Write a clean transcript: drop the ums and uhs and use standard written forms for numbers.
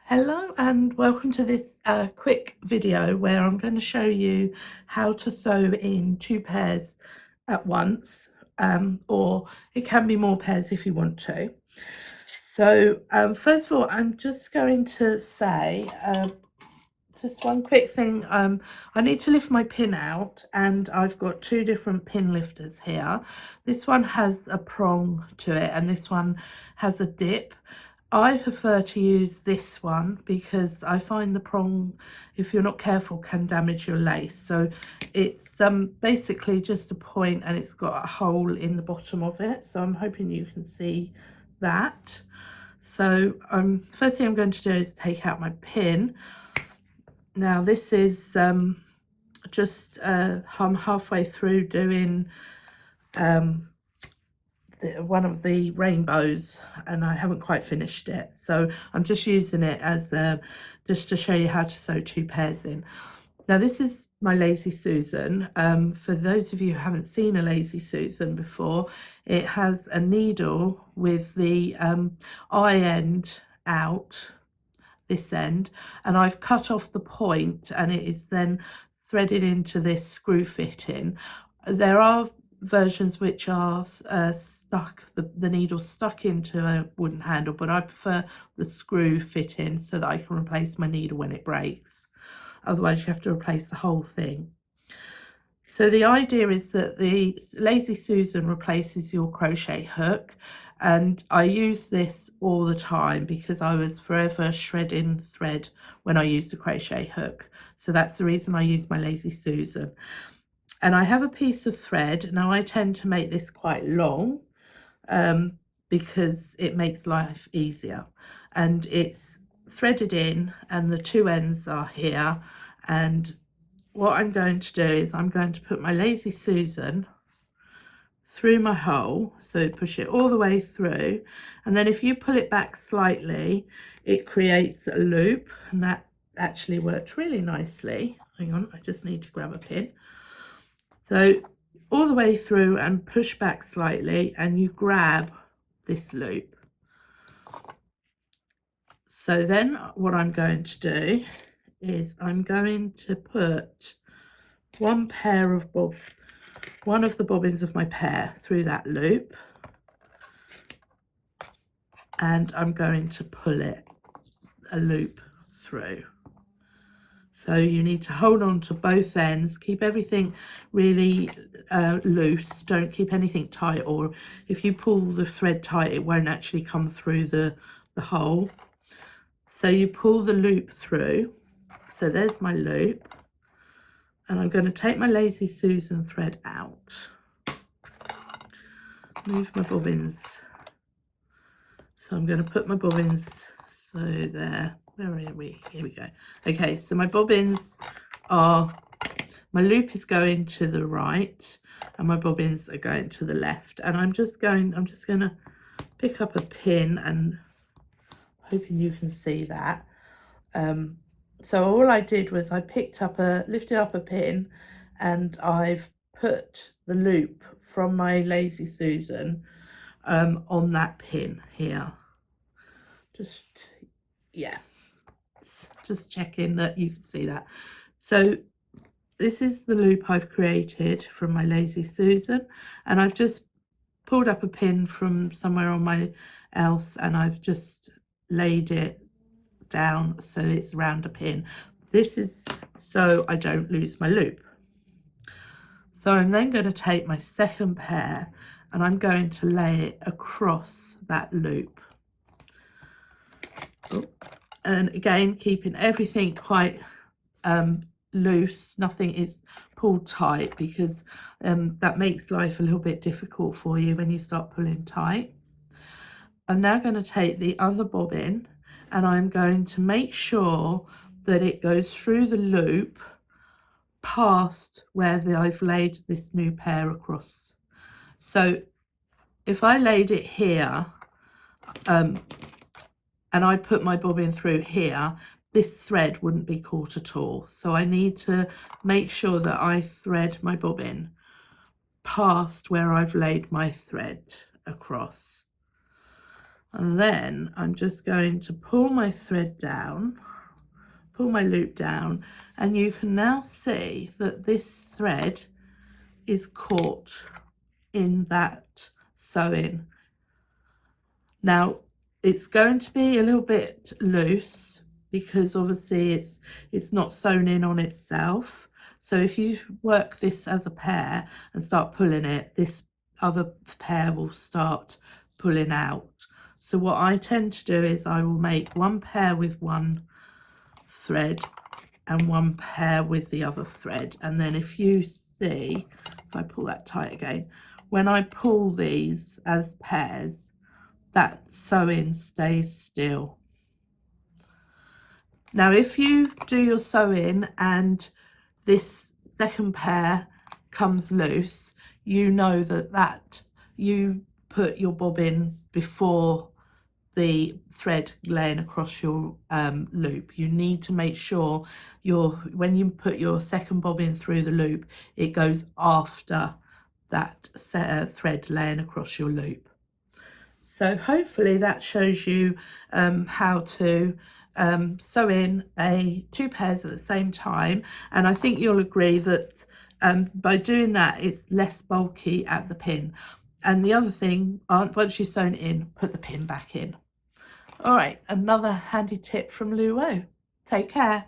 Hello and welcome to this quick video where I'm going to show you how to sew in two pairs at once, or it can be more pairs if you want to. So first of all, I'm just going to say just one quick thing. I need to lift my pin out, and I've got two different pin lifters here. This one has a prong to it and this one has a dip. I prefer to use this one because I find the prong, if you're not careful, can damage your lace. So it's basically just a point and it's got a hole in the bottom of it. So I'm hoping you can see that. So first thing I'm going to do is take out my pin. Now this is just I'm halfway through doing one of the rainbows and I haven't quite finished it, so I'm just using it as just to show you how to sew two pairs in. Now this is my Lazy Susan. For those of you who haven't seen a Lazy Susan before, it has a needle with the eye end out, this end, and I've cut off the point and it is then threaded into this screw fitting. There are versions which are stuck, the needle stuck into a wooden handle, but I prefer the screw fitting so that I can replace my needle when it breaks. Otherwise you have to replace the whole thing. So the idea is that the Lazy Susan replaces your crochet hook, and I use this all the time because I was forever shredding thread when I used a crochet hook. So that's the reason I use my Lazy Susan. And I have a piece of thread. Now I tend to make this quite long because it makes life easier, and it's threaded in and the two ends are here. And what I'm going to do is I'm going to put my Lazy Susan through my hole, so push it all the way through, and then if you pull it back slightly it creates a loop, and that actually worked really nicely. Hang on, I just need to grab a pin. So all the way through and push back slightly and you grab this loop. So then what I'm going to do is I'm going to put one of the bobbins of my pair through that loop, and I'm going to pull it a loop through. So you need to hold on to both ends, keep everything really loose, don't keep anything tight, or if you pull the thread tight it won't actually come through the hole. So you pull the loop through. So there's my loop, and I'm going to take my Lazy Susan thread out, move my bobbins. So I'm going to put my bobbins, so there, where are we? Here we go. Okay, so my bobbins are, my loop is going to the right and my bobbins are going to the left, and I'm just going to pick up a pin, and hoping you can see that. So all I did was I lifted up a pin, and I've put the loop from my Lazy Susan on that pin here. Just checking that you can see that. So this is the loop I've created from my Lazy Susan, and I've just pulled up a pin from somewhere on my else and I've just laid it down so it's around a pin. This is so I don't lose my loop. So I'm then going to take my second pair and I'm going to lay it across that loop. And again, keeping everything quite loose, nothing is pulled tight, because that makes life a little bit difficult for you when you start pulling tight. I'm now going to take the other bobbin and I'm going to make sure that it goes through the loop past where I've laid this new pair across. So if I laid it here and I put my bobbin through here, this thread wouldn't be caught at all. So I need to make sure that I thread my bobbin past where I've laid my thread across. And then I'm just going to pull my thread down, pull my loop down, and you can now see that this thread is caught in that sewing. Now it's going to be a little bit loose because obviously it's not sewn in on itself. So if you work this as a pair and start pulling it, this other pair will start pulling out. So what I tend to do is I will make one pair with one thread and one pair with the other thread, and then if you see, if I pull that tight again, when I pull these as pairs, that sewing stays still. Now if you do your sewing and this second pair comes loose, you know that you put your bobbin before the thread laying across your loop. You need to make sure when you put your second bobbin through the loop, it goes after that thread laying across your loop. So hopefully that shows you how to sew in two pairs at the same time, and I think you'll agree that by doing that it's less bulky at the pin. And the other thing, once you've sewn it in, put the pin back in. All right, another handy tip from Luo. Take care.